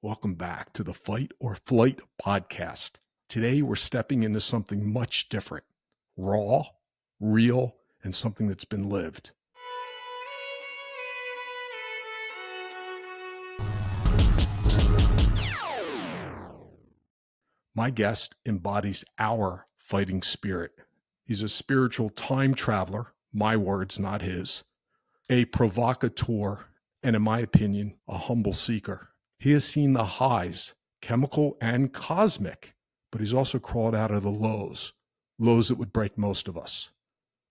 Welcome back to the Fight-or-Fl1ght podcast. Today, we're stepping into something much different, raw, real, and something that's been lived. My guest embodies our fighting spirit. He's a spiritual time traveler, my words, not his, a provocateur, and in my opinion, a humble seeker. He has seen the highs, chemical and cosmic, but he's also crawled out of the lows that would break most of us.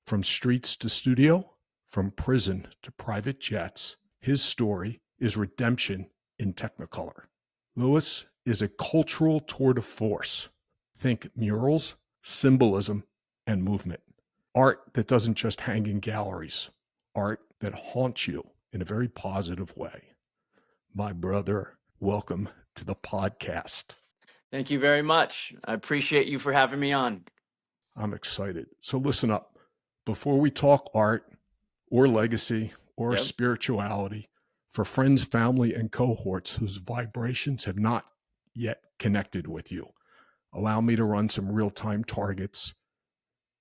From streets to studio, from prison to private jets, his story is redemption in Technicolor. Lewis is a cultural tour de force. Think murals, symbolism, and movement. Art that doesn't just hang in galleries. Art that haunts you in a very positive way. My brother, welcome to the podcast. Thank you very much. I appreciate you for having me on. I'm excited. So listen up. Before we talk art or legacy or spirituality, for friends, family, and cohorts whose vibrations have not yet connected with you, allow me to run some real-time targets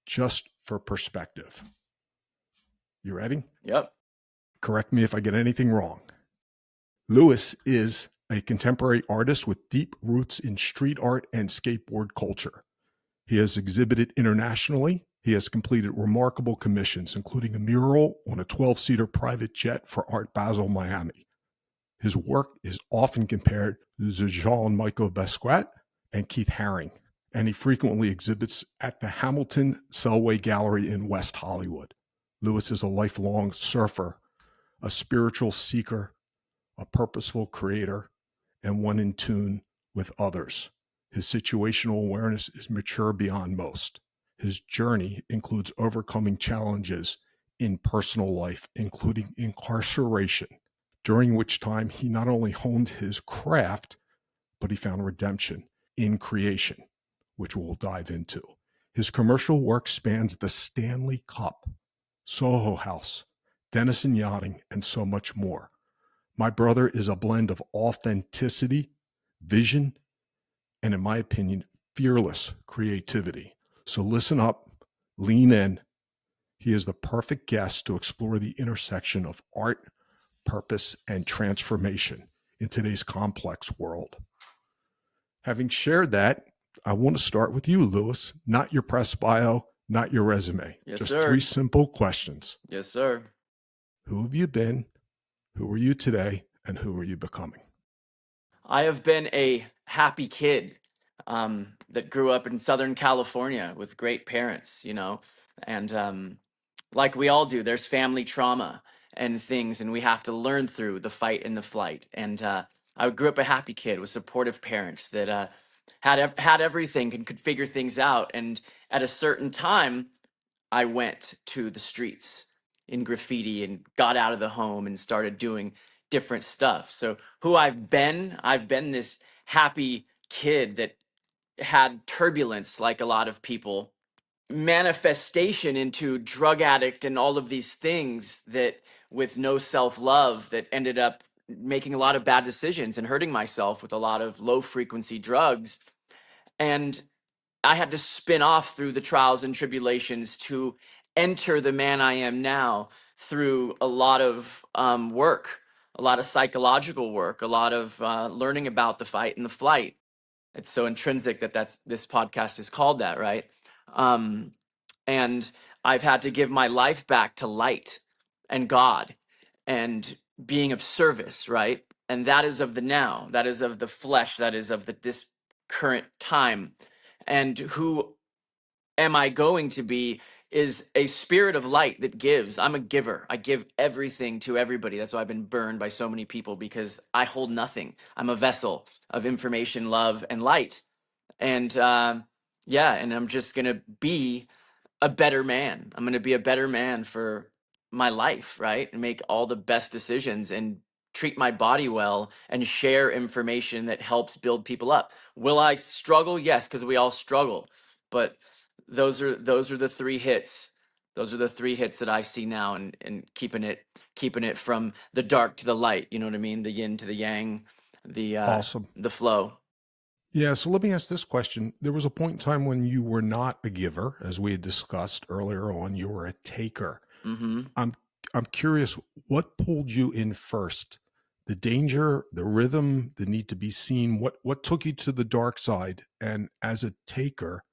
just for perspective. You ready? Yep. Correct me if I get anything wrong. Lewis is a contemporary artist with deep roots in street art and skateboard culture. He has exhibited internationally. He has completed remarkable commissions, including a mural on a 12-seater private jet for Art Basel, Miami. His work is often compared to Jean-Michel Basquiat and Keith Haring, and he frequently exhibits at the Hamilton Selway Gallery in West Hollywood. Lewis is a lifelong surfer, a spiritual seeker, a purposeful creator, and one in tune with others. His situational awareness is mature beyond most. His journey includes overcoming challenges in personal life, including incarceration, during which time he not only honed his craft, but he found redemption in creation, which we'll dive into. His commercial work spans the Stanley Cup, Soho House, Denison Yachting, and so much more. My brother is a blend of authenticity, vision, and in my opinion, fearless creativity. So listen up, lean in. He is the perfect guest to explore the intersection of art, purpose, and transformation in today's complex world. Having shared that, I want to start with you, Lewis, not your press bio, not your resume. Yes, just sir. 3 simple questions. Yes, sir. Who have you been? Who are you today? And who are you becoming? I have been a happy kid that grew up in Southern California with great parents, and like we all do, there's family trauma and things, and we have to learn through the fight and the flight. And I grew up a happy kid with supportive parents that had everything and could figure things out. And at a certain time, I went to the streets in graffiti and got out of the home and started doing different stuff. So who I've been this happy kid that had turbulence like a lot of people, manifestation into drug addict and all of these things that with no self-love that ended up making a lot of bad decisions and hurting myself with a lot of low frequency drugs. And I had to spin off through the trials and tribulations to enter the man I am now through a lot of work, a lot of psychological work, a lot of learning about the fight and the flight. It's so intrinsic that this podcast is called that, right? And I've had to give my life back to light and God and being of service, right? And that is of the now, that is of the flesh, that is of this current time. And who am I going to be is a spirit of light that gives. I'm a giver. I give everything to everybody. That's why I've been burned by so many people, because I hold nothing. I'm a vessel of information, love, and light. And and I'm just going to be a better man. I'm going to be a better man for my life, right? And make all the best decisions and treat my body well and share information that helps build people up. Will I struggle? Yes, because we all struggle. But those are the 3 hits. Those are the 3 hits that I see now, and keeping it from the dark to the light. You know what I mean? The yin to the yang, the uh, Awesome. the flow. Yeah, so let me ask this question. There was a point in time when you were not a giver, as we had discussed earlier on, you were a taker. Hmm. I'm I'm curious, what pulled you in first? The danger, the rhythm, the need to be seen. What took you to the dark side? And as a taker,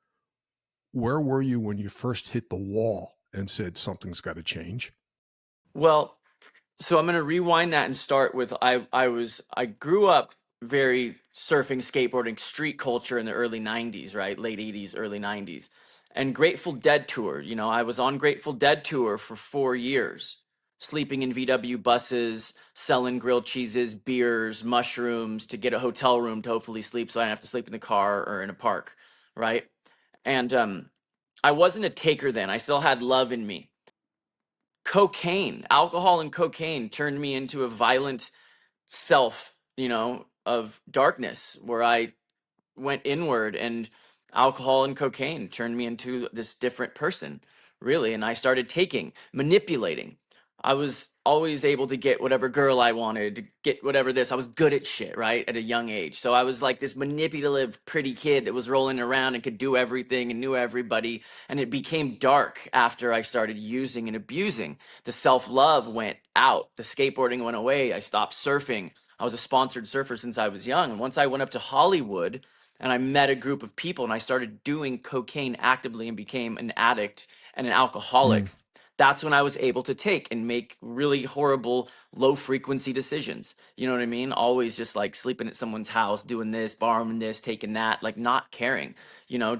where were you when you first hit the wall and said something's got to change? Well, so I'm going to rewind that and start with I grew up very surfing, skateboarding, street culture in the early 90s, right? Late 80s, early 90s. And Grateful Dead tour, I was on Grateful Dead tour for 4 years, sleeping in VW buses, selling grilled cheeses, beers, mushrooms to get a hotel room to hopefully sleep so I didn't have to sleep in the car or in a park, right? And I wasn't a taker then. I still had love in me. Cocaine, alcohol and cocaine turned me into a violent self, of darkness where I went inward, and alcohol and cocaine turned me into this different person, really. And I started taking, manipulating. I was always able to get whatever girl I wanted, to get whatever this. I was good at shit, right? At a young age. So I was like this manipulative, pretty kid that was rolling around and could do everything and knew everybody. And it became dark after I started using and abusing. The self love went out, the skateboarding went away. I stopped surfing. I was a sponsored surfer since I was young. And once I went up to Hollywood, and I met a group of people and I started doing cocaine actively and became an addict and an Mm, alcoholic. That's when I was able to take and make really horrible low frequency decisions. You know what I mean? Always just like sleeping at someone's house, doing this, borrowing this, taking that, like not caring,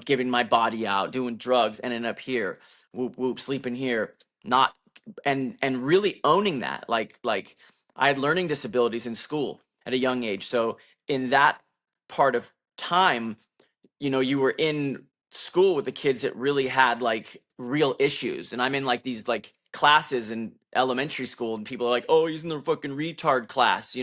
giving my body out, doing drugs, ending up here, whoop whoop, sleeping here, not and really owning that. Like I had learning disabilities in school at a young age. So in that part of time, you were in school with the kids that really had like real issues. And I'm in like these like classes in elementary school, and people are like, oh, he's in the fucking retard class.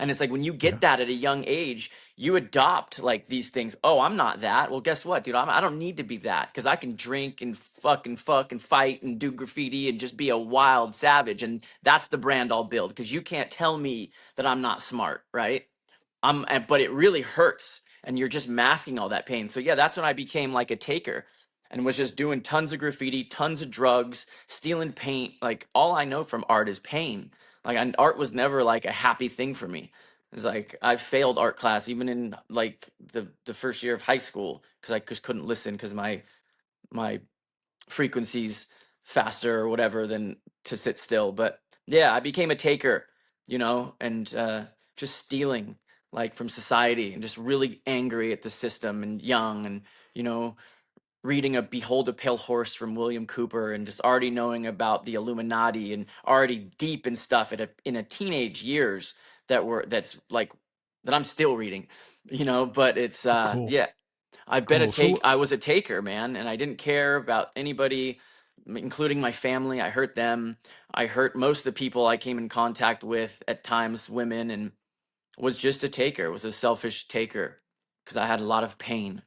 And it's like when you yeah, get that at a young age, you adopt like these things. Oh, I'm not that. Well, guess what, dude? I don't need to be that, because I can drink and fucking fuck and fight and do graffiti and just be a wild savage. And that's the brand I'll build, because you can't tell me that I'm not smart, right? But it really hurts, and you're just masking all that pain. So yeah, that's when I became like a taker, and was just doing tons of graffiti, tons of drugs, stealing paint. Like all I know from art is pain. Like, and art was never like a happy thing for me. It's like I failed art class even in like the first year of high school, because I just couldn't listen, because my frequencies faster or whatever than to sit still. But yeah, I became a taker, and just stealing like from society, and just really angry at the system, and young, and you know reading a Behold a Pale Horse from William Cooper, and just already knowing about the Illuminati, and already deep in stuff in a teenage years that's like that I'm still reading, but it's cool, yeah, cool. So, I was a taker, man, and I didn't care about anybody, including my family. I hurt them. I hurt most of the people I came in contact with, at times women, and was just a taker, was a selfish taker, because I had a lot of pain.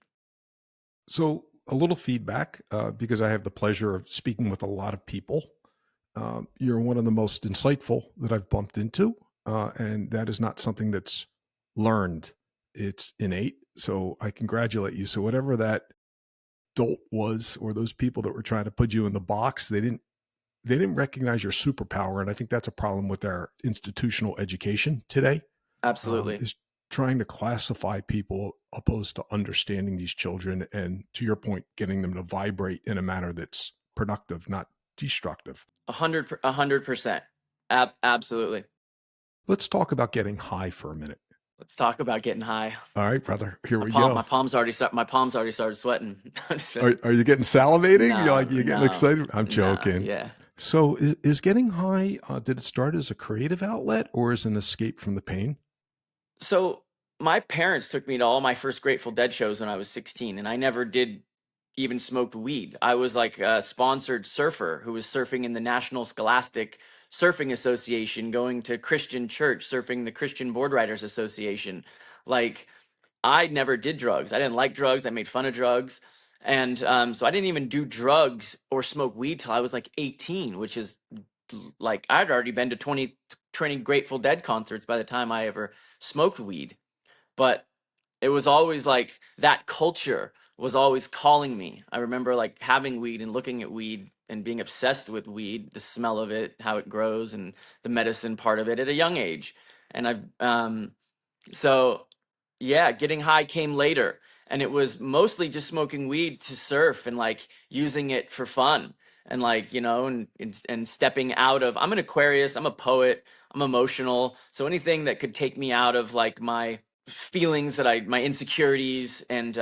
so a little feedback because I have the pleasure of speaking with a lot of people. You're one of the most insightful that I've bumped into, and that is not something that's learned; it's innate. So I congratulate you. So whatever that dolt was, or those people that were trying to put you in the box, they didn't recognize your superpower, and I think that's a problem with our institutional education today. Absolutely. Is trying to classify people opposed to understanding these children, and to your point, getting them to vibrate in a manner that's productive, not destructive. 100%. Absolutely. Let's talk about getting high for a minute. Let's talk about getting high. All right, brother, here My we palm, my go. palms already start. My palms already started sweating. Are you getting salivating? No, You're getting no, excited? I'm no. joking. Yeah. So is getting high, did it start as a creative outlet or as an escape from the pain? So my parents took me to all my first Grateful Dead shows when I was 16, and I never did even smoke weed. I was like a sponsored surfer who was surfing in the National Scholastic Surfing Association, going to Christian church, surfing the Christian Board Riders Association. Like, I never did drugs. I didn't like drugs. I made fun of drugs. And so I didn't even do drugs or smoke weed till I was like 18, which is like I'd already been to training Grateful Dead concerts by the time I ever smoked weed. But it was always like that culture was always calling me. I remember like having weed and looking at weed and being obsessed with weed, the smell of it, how it grows, and the medicine part of it at a young age. And so yeah, getting high came later. And it was mostly just smoking weed to surf and like using it for fun and like, and stepping out of, I'm an Aquarius, I'm a poet, I'm emotional. So anything that could take me out of like my feelings my insecurities. And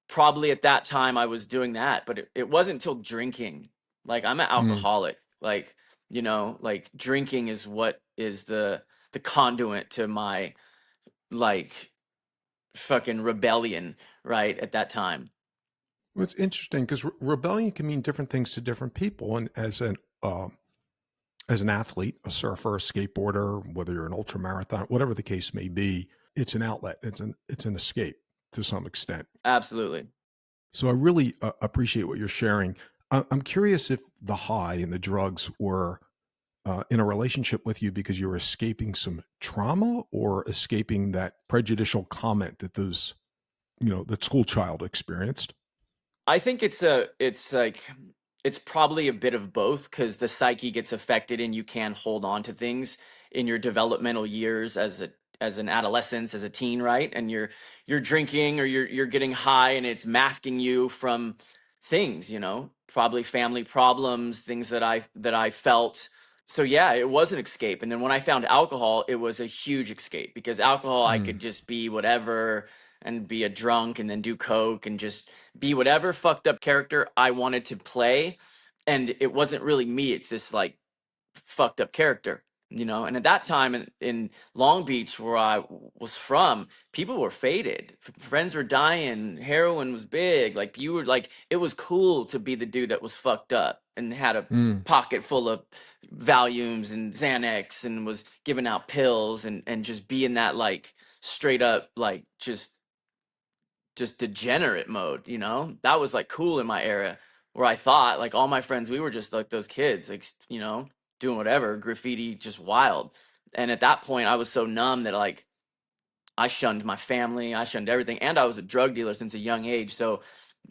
probably at that time I was doing that, but it wasn't until drinking. Like I'm an Mm. alcoholic. Like, like drinking is what is the conduit to my like fucking rebellion right at that time. Well, it's interesting because rebellion can mean different things to different people. And as an athlete, a surfer, a skateboarder, whether you're an ultra marathon, whatever the case may be, it's an outlet. It's an escape to some extent. Absolutely. So I really appreciate what you're sharing. I'm curious if the high and the drugs were in a relationship with you because you're escaping some trauma or escaping that prejudicial comment that that school child experienced. I think it's probably a bit of both because the psyche gets affected and you can hold on to things in your developmental years as an adolescence, as a teen, right? And you're drinking or you're getting high and it's masking you from things, probably family problems, things that I felt. So yeah, it was an escape. And then when I found alcohol, it was a huge escape because alcohol I Mm, could just be whatever and be a drunk and then do coke and just be whatever fucked up character I wanted to play. And it wasn't really me. It's this like fucked up character, And at that time in Long Beach, where I was from, people were faded. Friends were dying. Heroin was big. Like you were like, it was cool to be the dude that was fucked up and had a mm, pocket full of Valiums and Xanax and was giving out pills and just being that like straight up like just degenerate mode, That was like cool in my era where I thought like all my friends, we were just like those kids, like, doing whatever, graffiti, just wild. And at that point, I was so numb that like I shunned my family, I shunned everything. And I was a drug dealer since a young age. So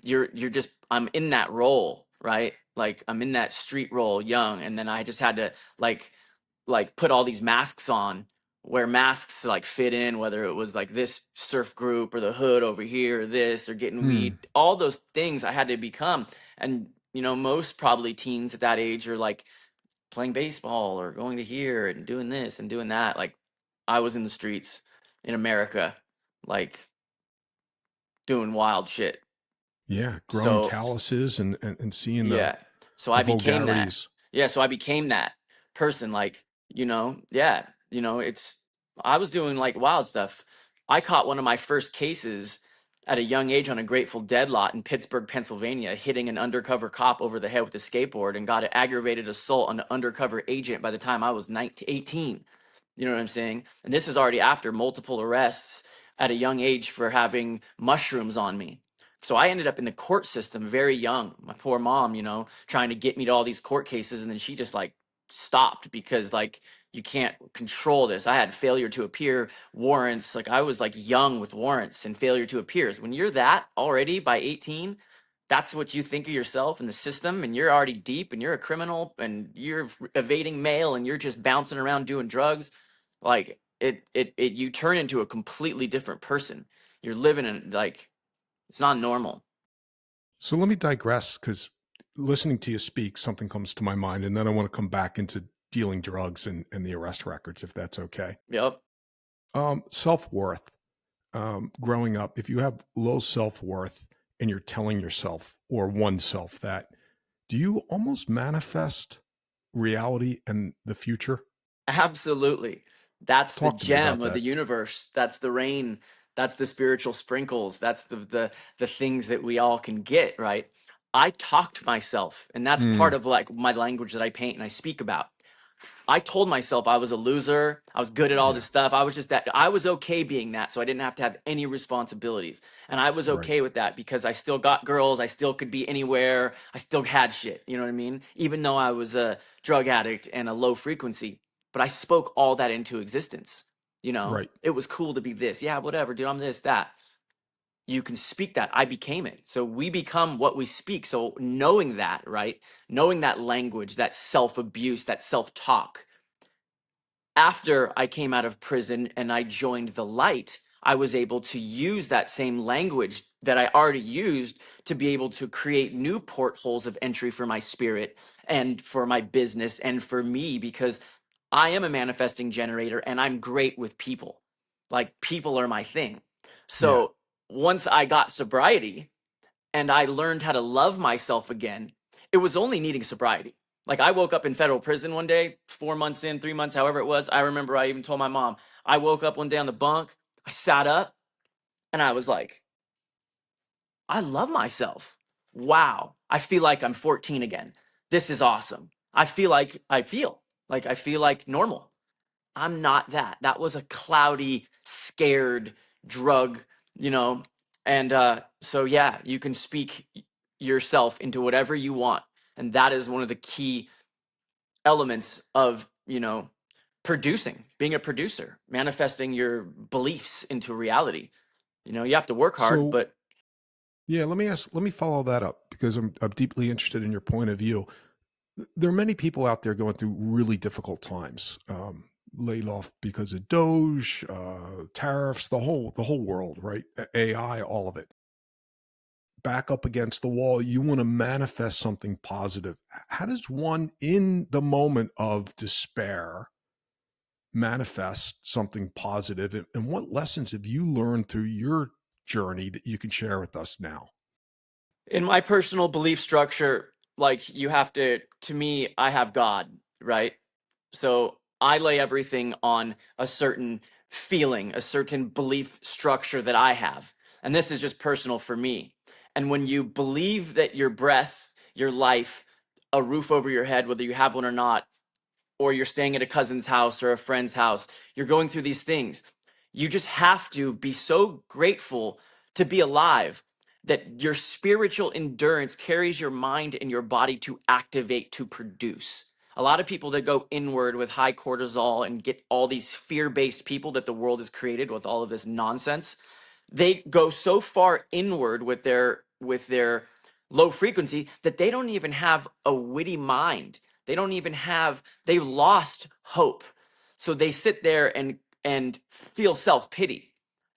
you're just, I'm in that role, right? Like I'm in that street role young. And then I just had to put all these masks on, wear masks to like fit in, whether it was like this surf group or the hood over here or this or getting mm. weed, all those things I had to become. And most probably teens at that age are like playing baseball or going to here and doing this and doing that. Like I was in the streets in America, like doing wild shit. Yeah, growing So calluses and seeing yeah. So the I became that. vulgarities. Yeah, so I became that person like, yeah, I was doing like wild stuff. I caught one of my first cases at a young age on a Grateful Dead lot in Pittsburgh, Pennsylvania, hitting an undercover cop over the head with a skateboard and got an aggravated assault on an undercover agent by the time I was 19, 18. You know what I'm saying? And this is already after multiple arrests at a young age for having mushrooms on me. So I ended up in the court system very young. My poor mom, trying to get me to all these court cases, and then she just like stopped because like you can't control this. I had failure to appear warrants. Like I was like young with warrants and failure to appears. When you're that already by 18, that's what you think of yourself in the system, and you're already deep and you're a criminal and you're evading mail and you're just bouncing around doing drugs. Like it you turn into a completely different person. You're living in like it's not normal. So let me digress because listening to you speak, something comes to my mind, and then I want to come back into dealing drugs and the arrest records, if that's okay. Yep. Self worth. Growing up, if you have low self worth and you're telling yourself or oneself that, do you almost manifest reality and the future? Absolutely. That's the Talk to me gem about of the that. universe. That's the rain. That's the spiritual sprinkles. That's the things that we all can get, right? I talk to myself, and that's part Mm, of like my language that I paint and I speak about. I told myself I was a loser. I was good at all yeah, this stuff. I was just that. I was okay being that, so I didn't have to have any responsibilities. And I was right. okay with that because I still got girls. I still could be anywhere. I still had shit. You know what I mean? Even though I was a drug addict and a low frequency. but I spoke all that into existence. Right. It was cool to be this. Yeah, whatever, dude, I'm this, that. You can speak that. I became it. So we become what we speak. So knowing that, right? Knowing that language, that self abuse, that self talk, after I came out of prison and I joined the light, I was able to use that same language that I already used to be able to create new portholes of entry for my spirit and for my business and for me, because I am a manifesting generator and I'm great with people. Like, people are my thing. Yeah. So once I got sobriety, and I learned how to love myself again, it was only needing sobriety. Like, I woke up in federal prison one day, 4 months in, 3 months, however it was. I remember I even told my mom, I woke up one day on the bunk, I sat up, and I was like, I love myself. Wow. I feel like I'm 14 again. This is awesome. I feel like normal. I'm not that. That was a cloudy, scared drug, you know. And so yeah, you can speak yourself into whatever you want, and that is one of the key elements of producing, being a producer, manifesting your beliefs into reality. You have to work hard, So but yeah, let me follow that up because I'm deeply interested in your point of view. There are many people out there going through really difficult times, laid off because of Doge, tariffs, the whole world, right? AI, all of it. Back up against the wall. You want to manifest something positive. How does one, in the moment of despair, manifest something positive? And what lessons have you learned through your journey that you can share with us now? in my personal belief structure, like, you have to me, I have God, right? So I lay everything on a certain feeling, a certain belief structure that I have. And this is just personal for me. And when you believe that your breath, your life, a roof over your head, whether you have one or not, or you're staying at a cousin's house or a friend's house, you're going through these things. You just have to be so grateful to be alive that your spiritual endurance carries your mind and your body to activate, to produce. A lot of people that go inward with high cortisol and get all these fear based people that the world has created with all of this nonsense, they go so far inward with their low frequency that they don't even have a witty mind. They've lost hope. So they sit there and feel self-pity.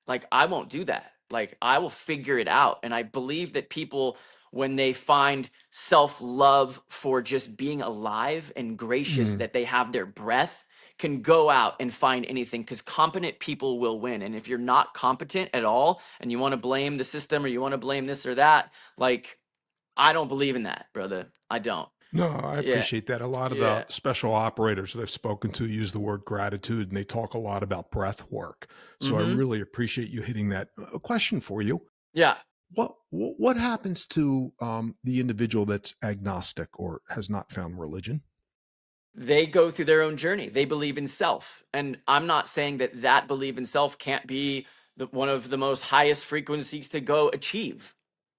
Like, I won't do that. Like, I will figure it out. And I believe that people, when they find self-love for just being alive and gracious Mm. that they have their breath, can go out and find anything, because competent people will win. And if you're not competent at all and you want to blame the system or you want to blame this or that, like, I don't believe in that, brother. I don't. No, I Yeah. appreciate that. A lot of the Yeah. special operators that I've spoken to use the word gratitude and they talk a lot about breath work. So I Mm-hmm. really appreciate you hitting that. A question for you. Yeah. What happens to the individual that's agnostic or has not found religion? They go through their own journey. They believe in self. And I'm not saying that that belief in self can't be one of the most highest frequencies to go achieve.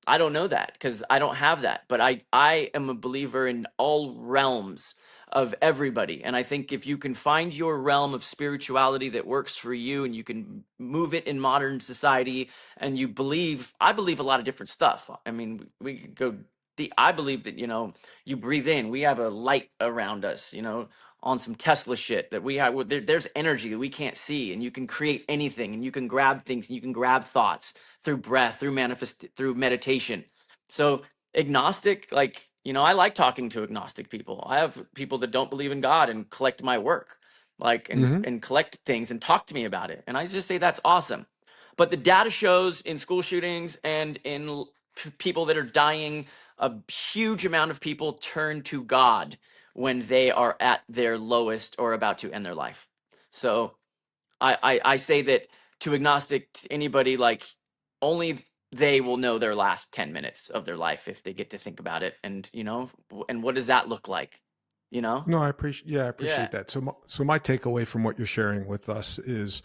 I don't know that because I don't have that. But I am a believer in all realms of everybody. And I think if you can find your realm of spirituality that works for you and you can move it in modern society, and I believe a lot of different stuff. I mean, we could go deep. I believe that, you breathe in, we have a light around us, on some Tesla shit that we have. There's energy that we can't see, and you can create anything, and you can grab things, and you can grab thoughts through breath, through meditation. So agnostic, like, I like talking to agnostic people. I have people that don't believe in God and collect my work, like, and Hmm. and collect things and talk to me about it, and I just say that's awesome. But the data shows in school shootings and in people that are dying, a huge amount of people turn to God when they are at their lowest or about to end their life. So I say that to agnostic, to anybody, like, only they will know their last 10 minutes of their life if they get to think about it. And, and what does that look like? You know? No, I appreciate. Yeah, I Yeah. appreciate that. So my takeaway from what you're sharing with us is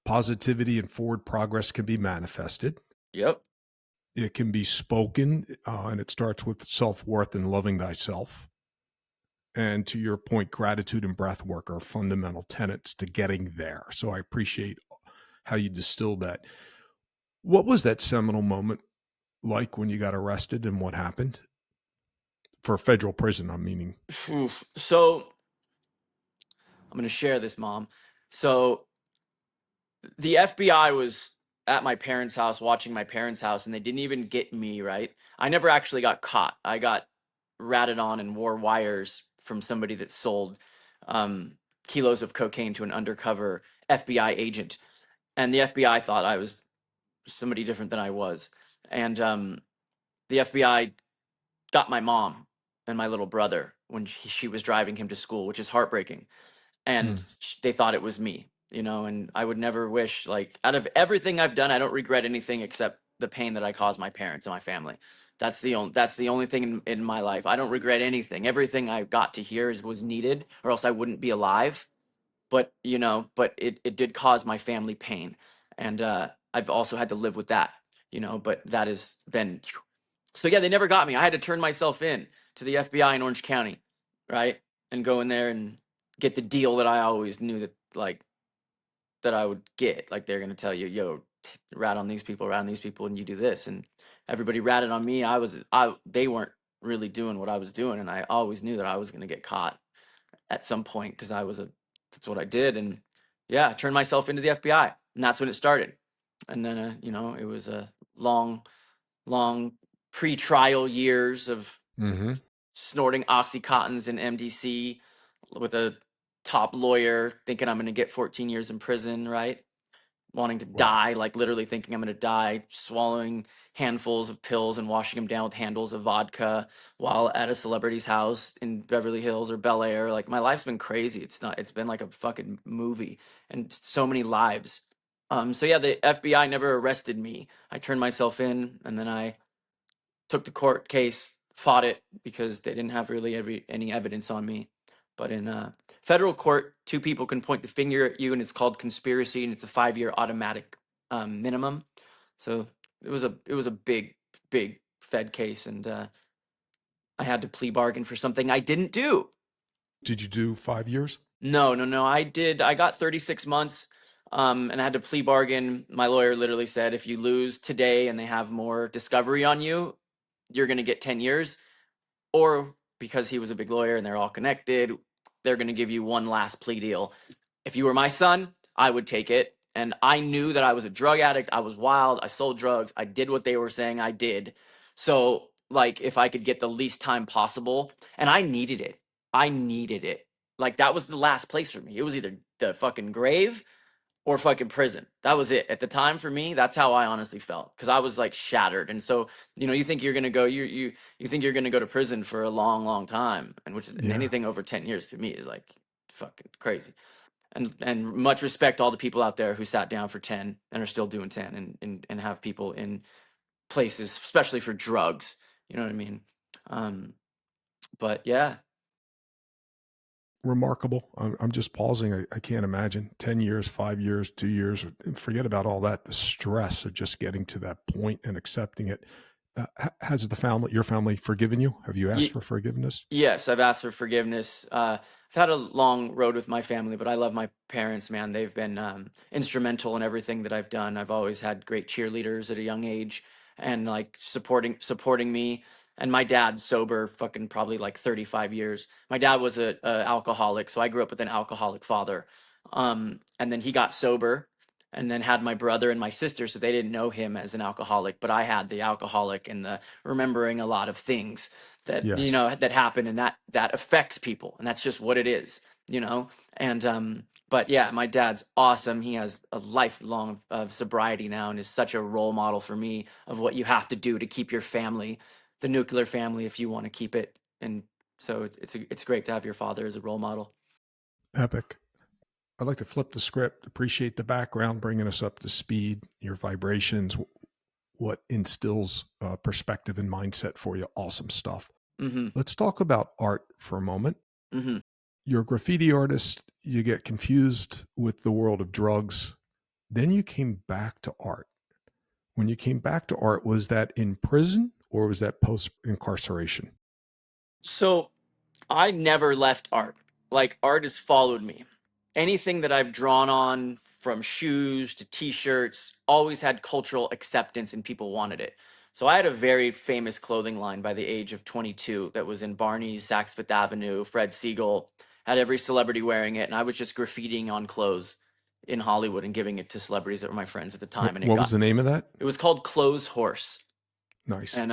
positivity and forward progress can be manifested. Yep. It can be spoken, and it starts with self worth and loving thyself. And to your point, gratitude and breath work are fundamental tenets to getting there. So I appreciate how you distilled that. What was that seminal moment like when you got arrested and what happened? For federal prison, I'm meaning. So I'm going to share this, Mom. So the FBI was at my parents' house, watching my parents' house, and they didn't even get me, right? I never actually got caught. I got ratted on and wore wires from somebody that sold kilos of cocaine to an undercover FBI agent. And the FBI thought I was somebody different than I was. And the FBI got my mom and my little brother when she was driving him to school, which is heartbreaking. And Mm. they thought it was me, you know, and I would never wish, like, out of everything I've done, I don't regret anything except the pain that I caused my parents and my family. That's the only thing in my life. I don't regret anything. Everything I got to hear was needed, or else I wouldn't be alive. But it did cause my family pain, and I've also had to live with that, but that has been. So yeah, they never got me. I had to turn myself in to the FBI in Orange County, right? And go in there and get the deal that I always knew that I would get. Like, they're gonna tell you, yo, rat on these people, and you do this, and everybody ratted on me. They weren't really doing what I was doing, and I always knew that I was gonna get caught at some point because that's what I did, and yeah, I turned myself into the FBI, and that's when it started. And then it was a long pre-trial years of Mm-hmm. snorting oxycontins and MDC with a top lawyer, thinking I'm going to get 14 years in prison, right? Wanting to Wow. die, like literally thinking I'm going to die, swallowing handfuls of pills and washing them down with handles of vodka while at a celebrity's house in Beverly Hills or Bel Air. Like, my life's been crazy. It's been like a fucking movie, and so many lives. So yeah, the FBI never arrested me. I turned myself in, and then I took the court case, fought it because they didn't have really any evidence on me. But in federal court, two people can point the finger at you, and it's called conspiracy, and it's a 5-year automatic minimum. So it was a big Fed case, and I had to plea bargain for something I didn't do. Did you do 5 years? No, no, no. I did. I got 36 months, and I had to plea bargain. My lawyer literally said, if you lose today and they have more discovery on you, you're going to get 10 years. Or because he was a big lawyer and they're all connected, they're going to give you one last plea deal. If you were my son, I would take it. And I knew that I was a drug addict. I was wild. I sold drugs. I did what they were saying I did. So, like, if I could get the least time possible, and I needed it. I needed it. Like, that was the last place for me. It was either the fucking grave or fucking prison. That was it. At the time, for me, that's how I honestly felt, because I was like shattered. And so, you think you're gonna go, you think you're gonna go to prison for a long, long time, and which is, and Yeah. anything over 10 years to me is like fucking crazy. And much respect to all the people out there who sat down for 10 and are still doing 10, and have people in places, especially for drugs. You know what I mean? Um, but yeah. Remarkable. I'm just pausing. I can't imagine 10 years, 5 years, 2 years. Forget about all that. The stress of just getting to that point and accepting it. Has your family forgiven you? Have you asked for forgiveness? Yes, I've asked for forgiveness. I've had a long road with my family, but I love my parents, man. They've been instrumental in everything that I've done. I've always had great cheerleaders at a young age, and like supporting me. And my dad's sober, fucking probably like 35 years. My dad was a alcoholic, so I grew up with an alcoholic father. And then he got sober, and then had my brother and my sister, so they didn't know him as an alcoholic, but I had the alcoholic and the remembering a lot of things that Yes. that happen, and that affects people, and that's just what it is. And but yeah, my dad's awesome. He has a lifelong of sobriety now, and is such a role model for me of what you have to do to keep your family, the nuclear family, if you want to keep it. And so it's great to have your father as a role model. Epic. I'd like to flip the script, appreciate the background, bringing us up to speed, your vibrations, what instills perspective and mindset for you. Awesome stuff. Mm-hmm. Let's talk about art for a moment. Mm-hmm. You're a graffiti artist, you get confused with the world of drugs. Then you came back to art. When you came back to art, was that in prison or was that post incarceration? So I never left art. Like art has followed me. Anything that I've drawn on, from shoes to t-shirts, always had cultural acceptance and people wanted it. So I had a very famous clothing line by the age of 22 that was in Barney's, Saks Fifth Avenue, Fred Siegel, had every celebrity wearing it, and I was just graffitiing on clothes in Hollywood and giving it to celebrities that were my friends at the time, and What was the name of that? it was called Clothes Horse. Nice. And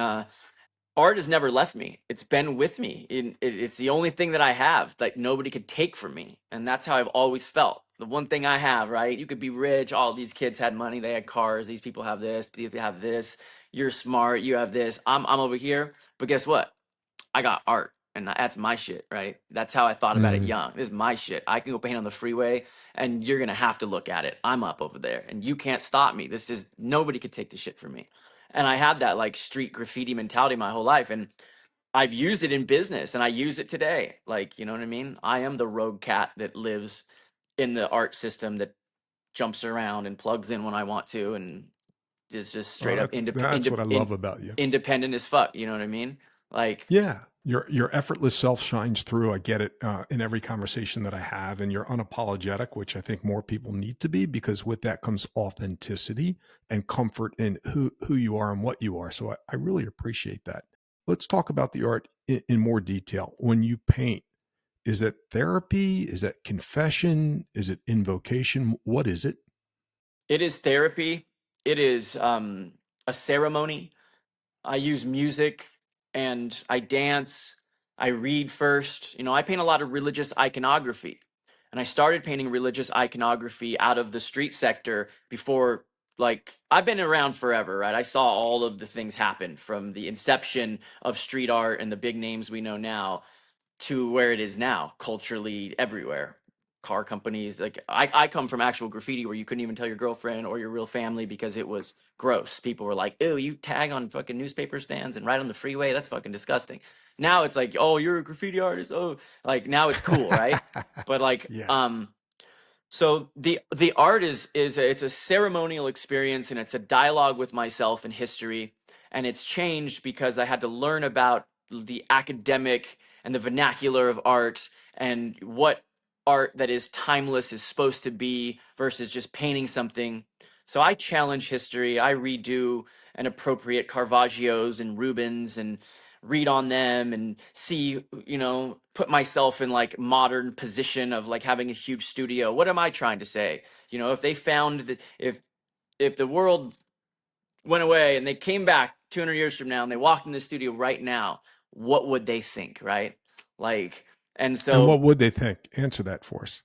art has never left me. It's been with me. It's the only thing that I have that nobody could take from me, and that's how I've always felt. The one thing I have, right? You could be rich. All these kids had money. They had cars. These people have this. People have this. You're smart. You have this. I'm over here. But guess what? I got art, and that's my shit, right? That's how I thought about it Mm. young. This is my shit. I can go paint on the freeway, and you're gonna have to look at it. I'm up over there, and you can't stop me. This is nobody could take the shit from me. And I had that like street graffiti mentality my whole life, and I've used it in business, and I use it today. Like, you know what I mean? I am the rogue cat that lives in the art system that jumps around and plugs in when I want to, and is just straight up That's what I love about you. independent as fuck. You know what I mean? Like, Yeah, your effortless self shines through. I get it in every conversation that I have, and you're unapologetic, which I think more people need to be, because with that comes authenticity and comfort in who you are and what you are. So I really appreciate that. Let's talk about the art in more detail. When you paint, is it therapy? Is it confession? Is it invocation? What is it? it is therapy. It is a ceremony. I use music and I dance. I read first. You know, I paint a lot of religious iconography. And I started painting religious iconography out of the street sector before, like, I've been around forever, right? I saw all of the things happen from the inception of street art and the big names we know now to where it is now, culturally everywhere. Car companies, like I come from actual graffiti where you couldn't even tell your girlfriend or your real family because it was gross. People were like, "Ew, you tag on fucking newspaper stands and write on the freeway? That's fucking disgusting." Now it's like, "Oh, you're a graffiti artist." Oh, like now it's cool, right? But like, Yeah, so the art it's a ceremonial experience, and it's a dialogue with myself and history, and it's changed because I had to learn about the academic and the vernacular of art, and what art that is timeless is supposed to be versus just painting something. So I challenge history. I redo and appropriate Caravaggio's and Rubens and read on them and see, you know, put myself in like modern position of like having a huge studio. What am I trying to say? You know, if they found that if the world went away and they came back 200 years from now and they walked in the studio right now, what would they think, right? Like, and and so what would they think? Answer that for us.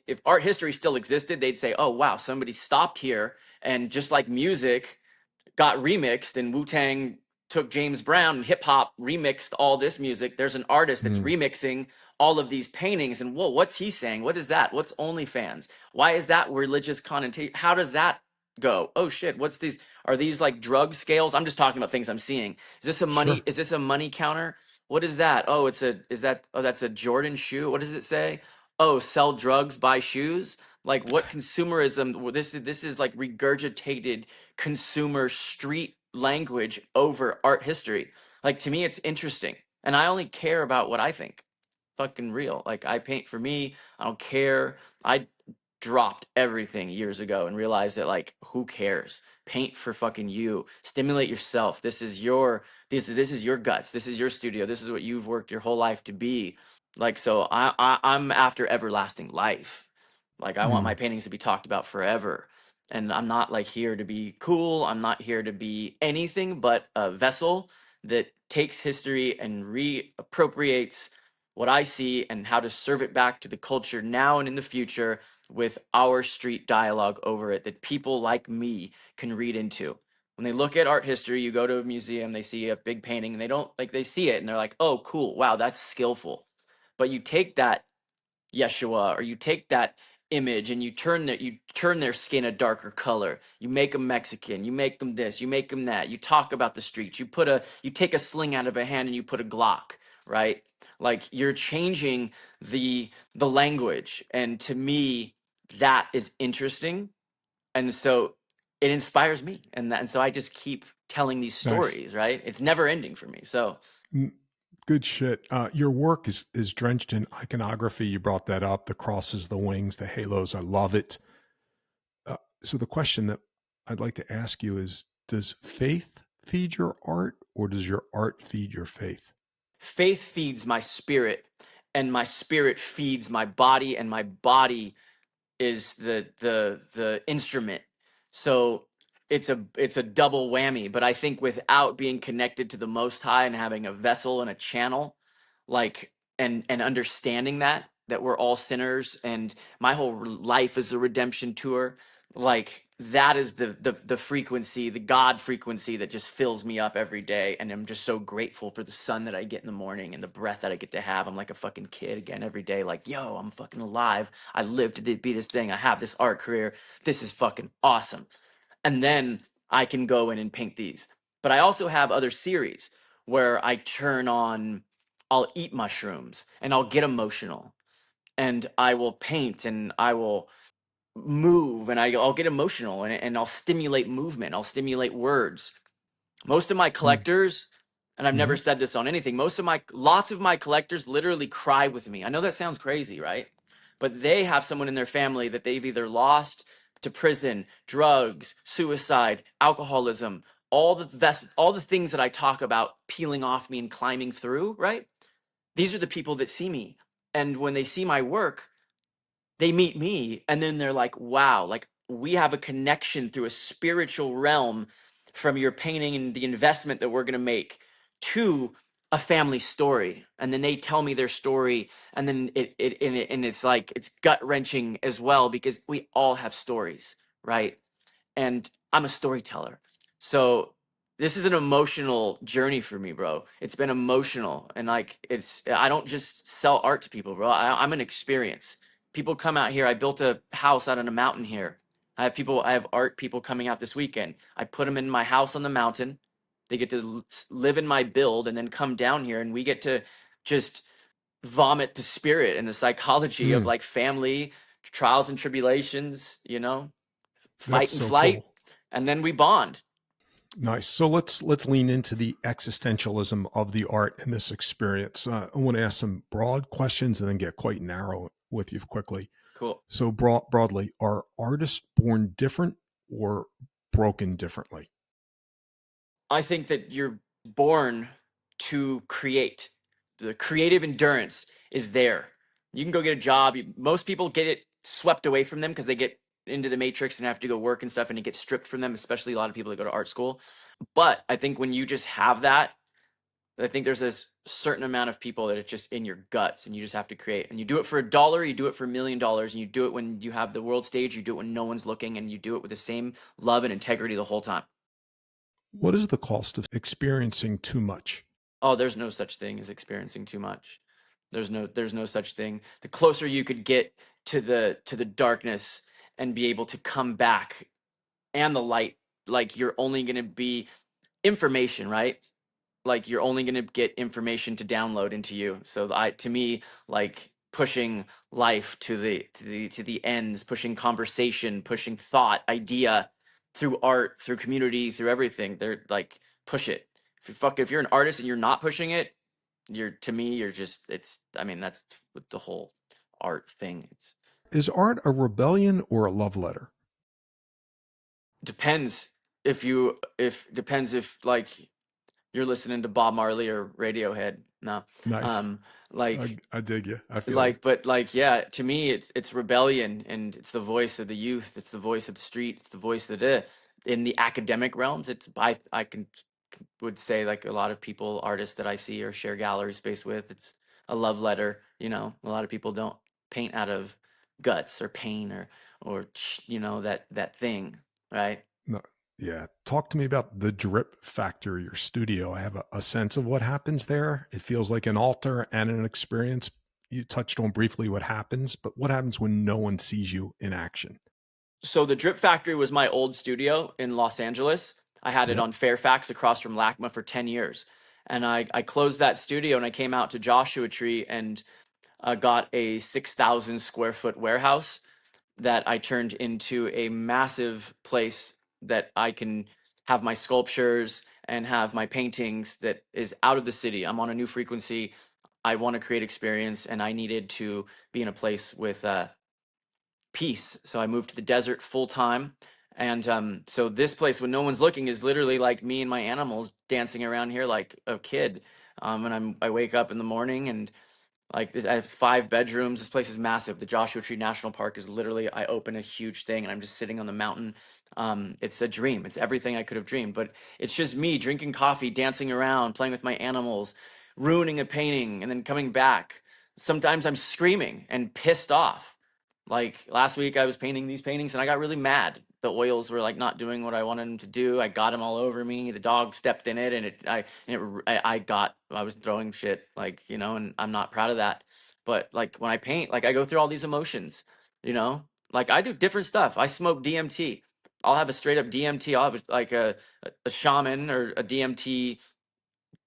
if art history still existed, they'd say, "Oh wow, somebody stopped here and just like music got remixed, and Wu-Tang took James Brown and hip hop remixed all this music. There's an artist that's Mm, remixing all of these paintings, and whoa, what's he saying? What is that? What's OnlyFans? Why is that religious connotation? How does that go? Oh shit, what's these? Are these like drug scales? I'm just talking about things I'm seeing. sure. Is this a money counter? What is that? Oh, that's a Jordan shoe. What does it say? Oh, sell drugs, buy shoes. Like what consumerism? This is like regurgitated consumer street language over art history. Like to me, it's interesting, and I only care about what I think. Fucking real. Like I paint for me. I don't care. I dropped everything years ago and realized that like who cares? Paint for fucking you. Stimulate yourself. This is your guts. This is your studio. This is what you've worked your whole life to be. Like so I'm after everlasting life. Like I want my Mm, paintings to be talked about forever. And I'm not like here to be cool. I'm not here to be anything but a vessel that takes history and reappropriates what I see and how to serve it back to the culture now and in the future with our street dialogue over it that people like me can read into. When they look at art history, you go to a museum, they see a big painting and they don't like they see it and they're like, "Oh, cool. Wow, that's skillful." But you take that Yeshua, or you take that image and you turn their skin a darker color. You make them Mexican. You make them this. You make them that. You talk about the streets. You take a sling out of a hand and you put a Glock, right? Like you're changing the language, and to me, that is interesting, and so it inspires me, and so I just keep telling these nice. stories, right? It's never ending for me. So Good shit. Your work is drenched in iconography. You brought that up. The crosses, the wings, the halos. I love it. So the question that I'd like to ask you is: does faith feed your art, or does your art feed your faith? Faith feeds my spirit, and my spirit feeds my body, and my body is the instrument. So it's a double whammy. But I think without being connected to the Most High and having a vessel and a channel, like and understanding that we're all sinners, and my whole life is a redemption tour, like that is the frequency, the God frequency that just fills me up every day. And I'm just so grateful for the sun that I get in the morning and the breath that I get to have. I'm like a fucking kid again every day, like, yo, I'm fucking alive. I live to be this thing. I have this art career. This is fucking awesome. And then I can go in and paint these. But I also have other series where I turn on, I'll eat mushrooms and I'll get emotional, and I will paint and I will move, and I'll get emotional, and I'll stimulate movement. I'll stimulate words. Most of my Mm. collectors, and I've never Hmm. said this on anything, lots of my collectors literally cry with me. I know that sounds crazy, right? But they have someone in their family that they've either lost to prison, drugs, suicide, alcoholism, all the things that I talk about peeling off me and climbing through, right? These are the people that see me. And when they see my work, they meet me, and then they're like, wow, like we have a connection through a spiritual realm from your painting and the investment that we're going to make to a family story. And then they tell me their story, and then and it's like it's gut wrenching as well, because we all have stories, right? And I'm a storyteller. So this is an emotional journey for me, bro. It's been emotional, and like I don't just sell art to people, bro. I'm an experience. People come out here. I built a house out on a mountain here. I have art people coming out this weekend. I put them in my house on the mountain. They get to live in my build and then come down here, and we get to just vomit the spirit and the psychology of Mm. like family trials and tribulations, That's fight and so flight, cool. and then we bond. Nice. So let's lean into the existentialism of the art in this experience. I want to ask some broad questions and then get quite narrow with you quickly. Cool. So broadly, are artists born different or broken differently? I think that you're born to create. The creative endurance is there. You can go get a job. Most people get it swept away from them because they get into the matrix and have to go work and stuff, and it gets stripped from them, especially a lot of people that go to art school. But I think when you just have that, I think there's this certain amount of people that it's just in your guts, and you just have to create. And you do it for $1, you do it for $1 million, and you do it when you have the world stage, you do it when no one's looking, and you do it with the same love and integrity the whole time. What is the cost of experiencing too much? Oh, there's no such thing as experiencing too much. There's no such thing. The closer you could get to the darkness and be able to come back, and the light, like you're only going to be information, right? Like you're only going to get information to download into you. So to me, like pushing life to the ends, pushing conversation, pushing thought, idea through art, through community, through everything. They're like, push it. If you're an artist and you're not pushing it, to me, you're just, it's, I mean, that's with the whole art thing. It's Is art a rebellion or a love letter? depends if depends if like you're listening to Bob Marley or Radiohead. No. Nice. Um, like I dig you. I feel you. but yeah, to me it's rebellion, and it's the voice of the youth, it's the voice of the street, it's the voice of the in the academic realms. It's I can would say, like a lot of people, artists that I see or share gallery space with, it's a love letter. A lot of people don't paint out of guts or pain or that thing, right? No, yeah. Talk to me about the drip factor of your studio. I have a sense of what happens there. It feels like an altar and an experience. You touched on briefly what happens, but what happens when no one sees you in action? So the Drip Factory was my old studio in Los Angeles. I had it Yep. on Fairfax across from LACMA for 10 years. And I closed that studio, and I came out to Joshua Tree and got a 6,000 square foot warehouse that I turned into a massive place that I can have my sculptures and have my paintings that is out of the city. I'm on a new frequency. I want to create experience, and I needed to be in a place with peace. So I moved to the desert full time. And so this place, when no one's looking, is literally like me and my animals dancing around here like a kid. And I wake up in the morning, and like this, I have 5 bedrooms. This place is massive. The Joshua Tree National Park is literally, I open a huge thing and I'm just sitting on the mountain. It's a dream. It's everything I could have dreamed. But it's just me drinking coffee, dancing around, playing with my animals, ruining a painting, and then coming back. Sometimes I'm screaming and pissed off. Like last week, I was painting these paintings and I got really mad. The oils were like not doing what I wanted them to do. I got them all over me. The dog stepped in it, and I was throwing shit, like, and I'm not proud of that. But like when I paint, like I go through all these emotions, you know. Like I do different stuff. I smoke DMT. I'll have a straight up DMT. I'll have a shaman or a DMT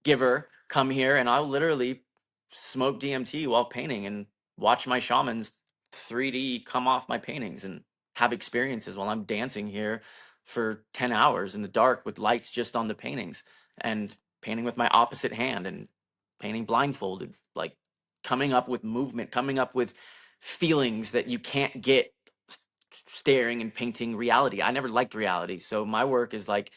giver come here, and I'll literally smoke DMT while painting and watch my shamans 3D come off my paintings and have experiences while I'm dancing here for 10 hours in the dark with lights just on the paintings, and painting with my opposite hand and painting blindfolded, like coming up with movement, coming up with feelings that you can't get staring and painting reality. I never liked reality. So my work is like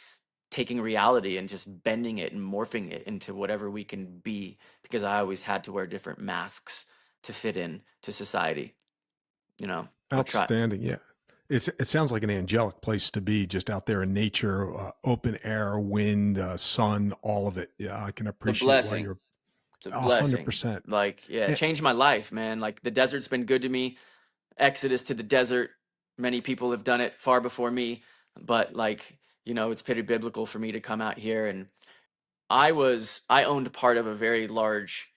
taking reality and just bending it and morphing it into whatever we can be, because I always had to wear different masks to fit in to society, or try. Outstanding. Yeah. It sounds like an angelic place to be, just out there in nature, open air, wind, sun, all of it. Yeah, I can It's a appreciate why blessing. you're It's a a hundred blessing. percent. Like, yeah, it And changed my life, man. Like the desert's been good to me. Exodus to the desert. Many people have done it far before me, but like, it's pretty biblical for me to come out here. And I owned part of a very large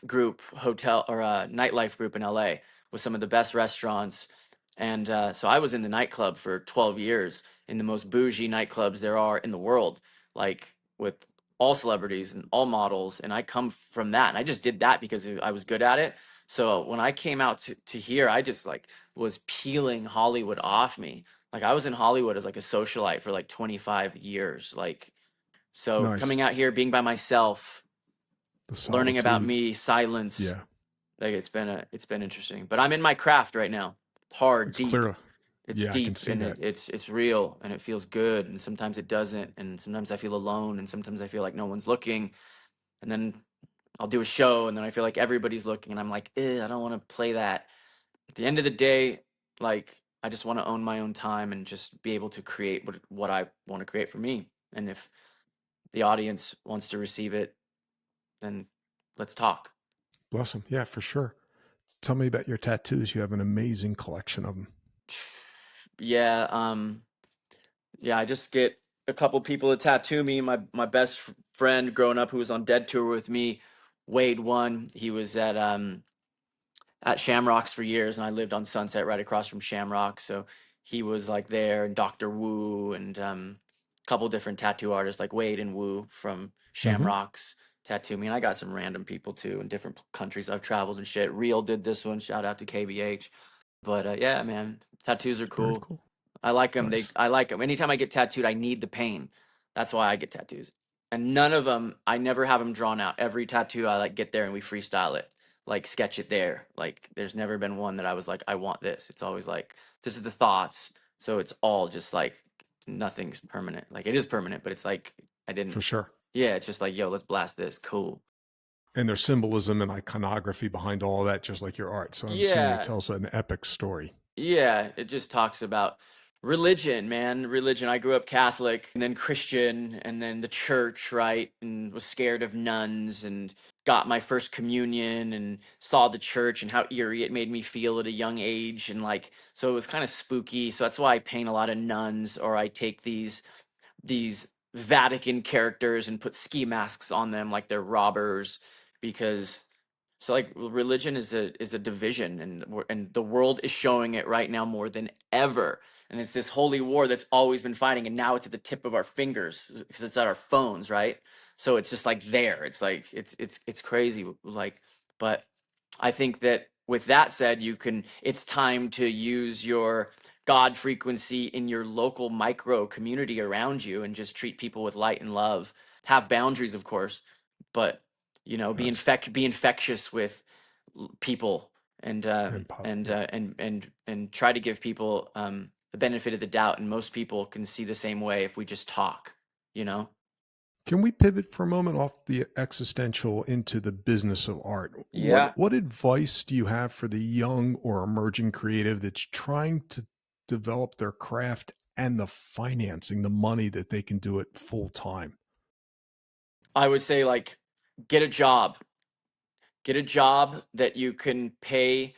group hotel or a nightlife group in LA with some of the best restaurants, and so I was in the nightclub for 12 years in the most bougie nightclubs there are in the world, like with all celebrities and all models, and I come from that, and I just did that because I was good at it. So when I came out to here, I just like was peeling Hollywood off me. Like I was in Hollywood as like a socialite for like 25 years, like so nice. coming out here, being by myself, The learning about solitude. me, silence, Yeah. like it's been interesting. But I'm in my craft right now. Hard, It's deep. clear. It's Yeah, I can deep see and that. it's real and it feels good, and sometimes it doesn't, and sometimes I feel alone, and sometimes I feel like no one's looking, and then I'll do a show and then I feel like everybody's looking and I'm like, I don't want to play that. At the end of the day, like I just want to own my own time and just be able to create what I want to create for me. And if the audience wants to receive it, then let's talk. Bless him. Yeah, for sure. Tell me about your tattoos. You have an amazing collection of them. Yeah, yeah, I just get a couple people to tattoo me. My best friend growing up who was on Dead Tour with me, Wade one. He was at Shamrocks for years, and I lived on Sunset right across from Shamrock. So he was like there, and Dr. Wu, and a couple different tattoo artists like Wade and Wu from Hmm. Shamrocks tattoo me. And I got some random people too in different countries I've traveled and shit. Real did this one. Shout out to KBH. But yeah, man, tattoos are Very cool. cool. I like them. Nice. I like them. Anytime I get tattooed, I need the pain. That's why I get tattoos. And none of them, I never have them drawn out. Every tattoo, I like get there and we freestyle it, like sketch it there. Like there's never been one that I was like, I want this. It's always like, this is the thoughts. So it's all just like nothing's permanent. Like it is permanent, but it's like I For didn't. sure. Yeah, it's just like, yo, let's blast this. Cool. And there's symbolism and iconography behind all of that, just like your art. So I'm assuming it Yeah, tells an epic story. yeah, it just talks about religion, man. Religion. I grew up Catholic and then Christian and then the church, right? And was scared of nuns and got my first communion and saw the church and how eerie it made me feel at a young age. And like, so it was kind of spooky. So that's why I paint a lot of nuns, or I take these Vatican characters and put ski masks on them like they're robbers, because so like religion is a division, and and the world is showing it right now more than ever. And it's this holy war that's always been fighting, and now it's at the tip of our fingers because it's at our phones, right? So it's just like there. It's like it's crazy, like. But I think that with that said, it's time to use your God frequency in your local micro community around you, and just treat people with light and love. Have boundaries, of course, but That's be infectious with people, and yeah. try to give people the benefit of the doubt. And most people can see the same way if we just talk. You know. Can we pivot for a moment off the existential into the business of art? Yeah. What advice do you have for the young or emerging creative that's trying to develop their craft and the financing, the money that they can do it full time? I would say, like, get a job. Get a job that you can pay.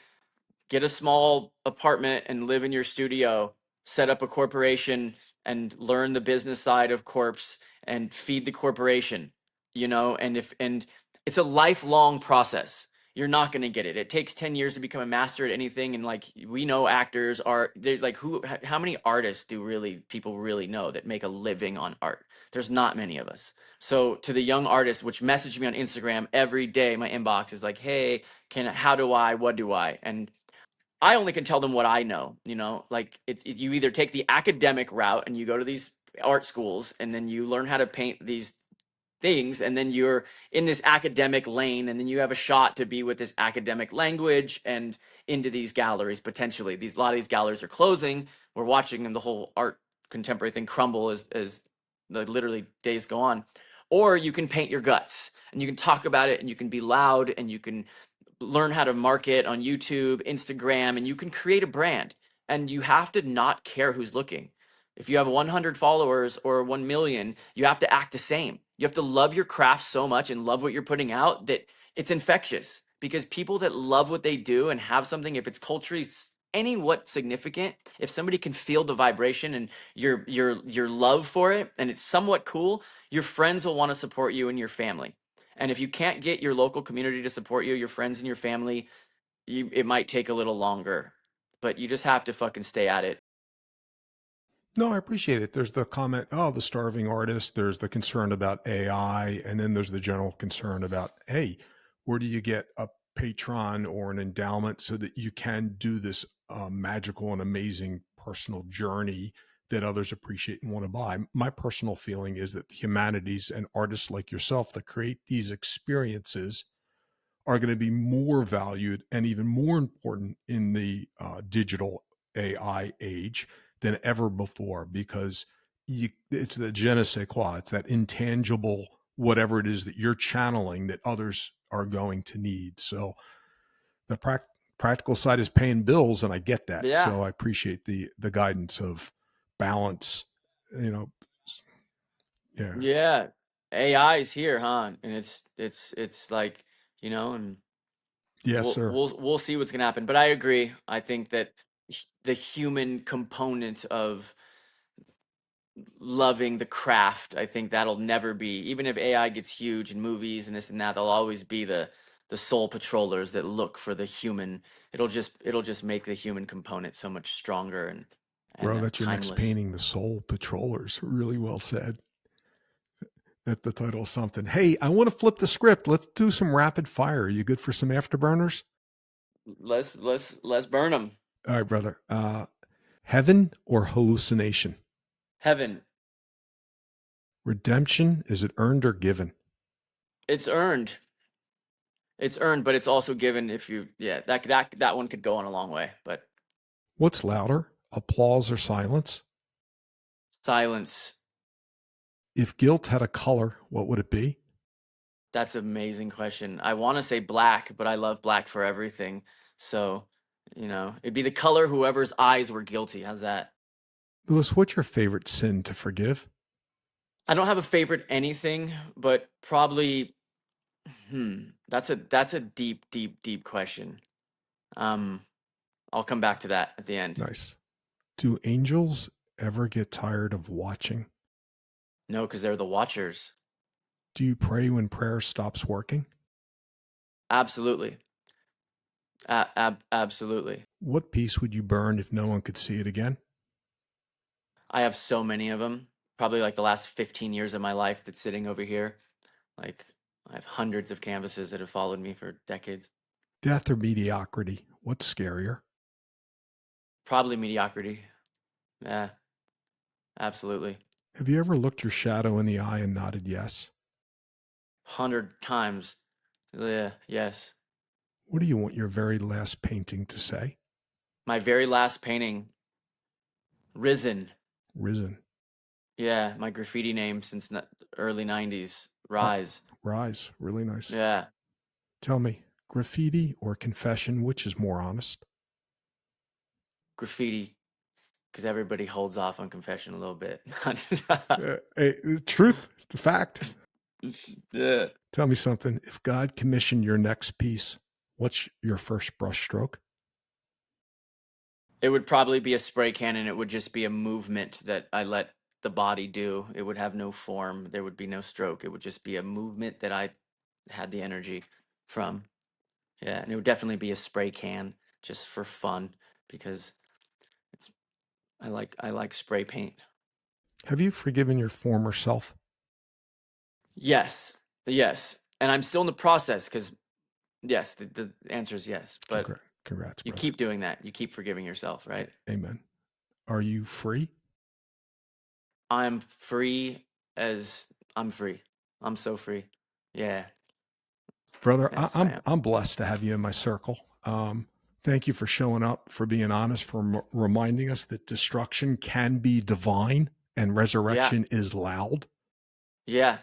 Get a small apartment and live in your studio. Set up a corporation and learn the business side of corps and feed the corporation. And it's a lifelong process. You're not going to get it. It takes 10 years to become a master at anything. And, like, we know actors are, they're like, how many artists do really people really know that make a living on art? There's not many of us. So to the young artists, which message me on Instagram every day, my inbox is like, hey, how do I, what do I? And I only can tell them what I know. Like, you either take the academic route and you go to these art schools and then you learn how to paint these things, and then you're in this academic lane, and then you have a shot to be with this academic language and into these galleries. Potentially, a lot of these galleries are closing. We're watching them, the whole art contemporary thing, crumble as the literally days go on. Or you can paint your guts and you can talk about it and you can be loud and you can learn how to market on YouTube, Instagram, and you can create a brand. And you have to not care who's looking. If you have 100 followers or 1 million, you have to act the same. You have to love your craft so much and love what you're putting out that it's infectious, because people that love what they do and have something, if it's culturally any what significant, if somebody can feel the vibration and your love for it and it's somewhat cool, your friends will want to support you and your family. And if you can't get your local community to support you, your friends and your family, it might take a little longer, but you just have to fucking stay at it. No, I appreciate it. There's the comment, oh, the starving artist. There's the concern about AI. And then there's the general concern about, hey, where do you get a patron or an endowment so that you can do this magical and amazing personal journey that others appreciate and want to buy? My personal feeling is that the humanities and artists like yourself that create these experiences are going to be more valued and even more important in the digital AI age than ever before, because it's the je ne sais quoi. It's that intangible, whatever it is that you're channeling that others are going to need. So the practical side is paying bills, and I get that. Yeah. So I appreciate the guidance of balance. You know, yeah. Yeah. AI is here, huh? And it's like, and Yes, we'll sir. we'll we'll see what's gonna happen. But I agree. I think that the human component of loving the craft, I think that'll never be, even if AI gets huge in movies and this and that, there'll always be the soul patrollers that look for the human. It'll just make the human component so much stronger and Bro, that's your next timeless. painting, The Soul Patrollers. Really well said. At the title of something. Hey, I want to flip the script. Let's do some rapid fire. Are you good for some afterburners? Let's burn them. All right, brother. Heaven or hallucination? Heaven. Redemption, is it earned or given? It's earned. It's earned, but it's also given. If you, yeah, that one could go on a long way. But What's louder, applause or silence? silence. If guilt had a color, what would it be? That's an amazing question. I want to say black, but I love black for everything. So, it'd be the color whoever's eyes were guilty. How's that? Louis, what's your favorite sin to forgive? I don't have a favorite anything, but probably, that's a deep, deep, deep question. Um, I'll come back to that at the end. Nice. Do angels ever get tired of watching? No, because they're the watchers. Do you pray when prayer stops working? Absolutely. Absolutely. What piece would you burn if no one could see it again? I have so many of them. Probably like the last 15 years of my life that's sitting over here. Like, I have hundreds of canvases that have followed me for decades. Death or mediocrity? What's scarier? Probably mediocrity. Yeah, absolutely. Have you ever looked your shadow in the eye and nodded yes? 100 times. Yeah, yes. What do you want your very last painting to say? My very last painting, Risen. Risen. Yeah, my graffiti name since early 90s, Uh, Rise. Rise. Really nice. Yeah, Tell me, graffiti or confession, which is more honest? graffiti, because everybody holds off on confession a little bit. Truth, it's a fact. Yeah. Tell me something. If God commissioned your next piece, what's your first brushstroke? It would probably be a spray can, and it would just be a movement that I let the body do. It would have no form. There would be no stroke. It would just be a movement that I had the energy from. Yeah, and it would definitely be a spray can just for fun because it's I like spray paint. Have you forgiven your former self? Yes. Yes. And I'm still in the process because yes, the answer is yes. But Congrats, you brother. keep doing that. You keep forgiving yourself, right? Amen. Are you free? I'm free as I'm free. I'm so free. Yeah. Brother, Yes, I am. I'm blessed to have you in my circle. Thank you for showing up, for being honest, for reminding us that destruction can be divine and Yeah. resurrection is loud. Yeah.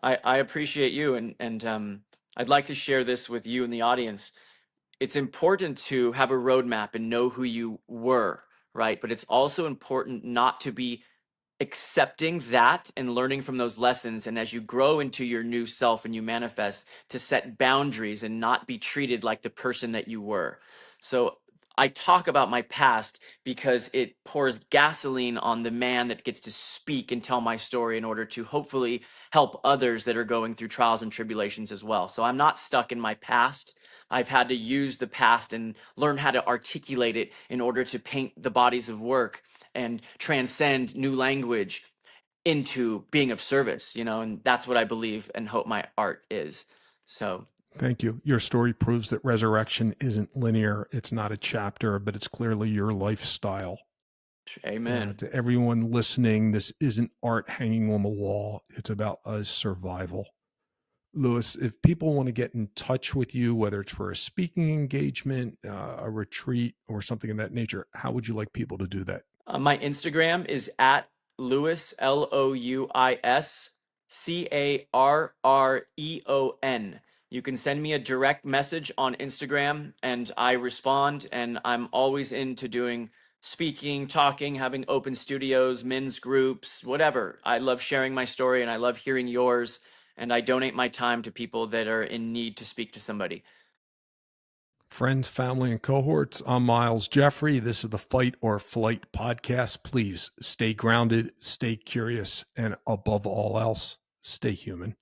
I appreciate you and I'd like to share this with you and the audience. It's important to have a roadmap and know who you were, right? But it's also important not to be accepting that and learning from those lessons. And as you grow into your new self and you manifest, to set boundaries and not be treated like the person that you were. So I talk about my past because it pours gasoline on the man that gets to speak and tell my story in order to hopefully help others that are going through trials and tribulations as well. So I'm not stuck in my past. I've had to use the past and learn how to articulate it in order to paint the bodies of work and transcend new language into being of service, and that's what I believe and hope my art is. So, Thank you. Your story proves that resurrection isn't linear. It's not a chapter, but it's clearly your lifestyle. amen. To everyone listening, this isn't art hanging on the wall. It's about us survival. Louis, if people want to get in touch with you, whether it's for a speaking engagement, a retreat, or something of that nature, how would you like people to do that? My Instagram is at Louis, LOUIS CARREON. You can send me a direct message on Instagram and I respond. And I'm always into doing speaking, talking, having open studios, men's groups, whatever. I love sharing my story and I love hearing yours. And I donate my time to people that are in need to speak to somebody. Friends, family, and cohorts, I'm Miles Jeffrey. This is the Fight-or-Fl1ght podcast. Please stay grounded, stay curious, and above all else, stay human.